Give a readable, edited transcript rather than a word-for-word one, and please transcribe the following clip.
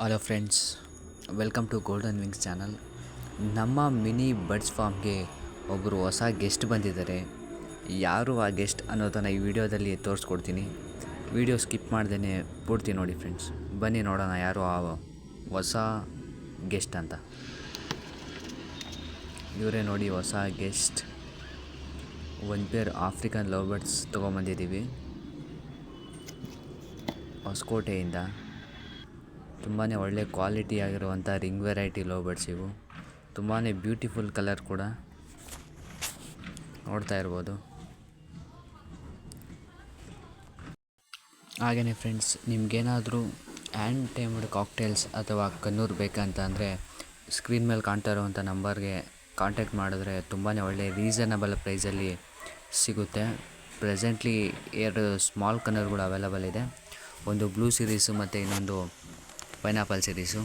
Hello friends, welcome to golden wings channel. ನಮ್ಮ mini birds ಫಾರ್ಮ್ಗೆ ಒಬ್ಬರು ಹೊಸ ಗೆಸ್ಟ್ ಬಂದಿದ್ದಾರೆ. ಯಾರು ಆ ಗೆಸ್ಟ್ ಅನ್ನೋದನ್ನು ಈ ವಿಡಿಯೋದಲ್ಲಿ ತೋರಿಸ್ಕೊಡ್ತೀನಿ. ವಿಡಿಯೋ ಸ್ಕಿಪ್ ಮಾಡ್ದೇ ಪೂರ್ತಿ ನೋಡಿ ಫ್ರೆಂಡ್ಸ್. ಬನ್ನಿ ನೋಡೋಣ ಯಾರು ಆ ಹೊಸ ಗೆಸ್ಟ್ ಅಂತ. ಇವರೇ ನೋಡಿ ಹೊಸ ಗೆಸ್ಟ್. ಒಂದು ಪೇರ್ ಆಫ್ರಿಕನ್ ಲವ್ ಬರ್ಡ್ಸ್ ತೊಗೊಂಬಂದಿದ್ದೀವಿ ಹೊಸಕೋಟೆಯಿಂದ. ತುಂಬಾ ಒಳ್ಳೆ ಕ್ವಾಲಿಟಿ ಆಗಿರುವಂಥ ರಿಂಗ್ ವೆರೈಟಿ ಲವ್ ಬರ್ಡ್ಸ್ ಇವು. ತುಂಬಾ ಬ್ಯೂಟಿಫುಲ್ ಕಲರ್ ಕೂಡ ನೋಡ್ತಾ ಇರ್ಬೋದು. ಹಾಗೆಯೇ ಫ್ರೆಂಡ್ಸ್, ನಿಮಗೇನಾದರೂ ಹ್ಯಾಂಡ್ ಟೈಮ್ಡ್ ಕಾಕ್ಟೇಲ್ಸ್ ಅಥವಾ ಕನ್ನೂರು ಬೇಕಂತ ಅಂದರೆ ಸ್ಕ್ರೀನ್ ಮೇಲೆ ಕಾಣ್ತಾ ಇರುವಂಥ ನಂಬರ್ಗೆ ಕಾಂಟ್ಯಾಕ್ಟ್ ಮಾಡಿದ್ರೆ ತುಂಬಾ ಒಳ್ಳೆ ರೀಸನಬಲ್ ಪ್ರೈಸಲ್ಲಿ ಸಿಗುತ್ತೆ. ಪ್ರೆಸೆಂಟ್ಲಿ 2 ಸ್ಮಾಲ್ ಕನ್ನರ್ಗಳು ಅವೈಲಬಲ್ ಇದೆ. ಒಂದು ಬ್ಲೂ ಸೀರೀಸು ಮತ್ತು ಇನ್ನೊಂದು ಪೈನಾಪಲ್ ಸೀರೀಸು.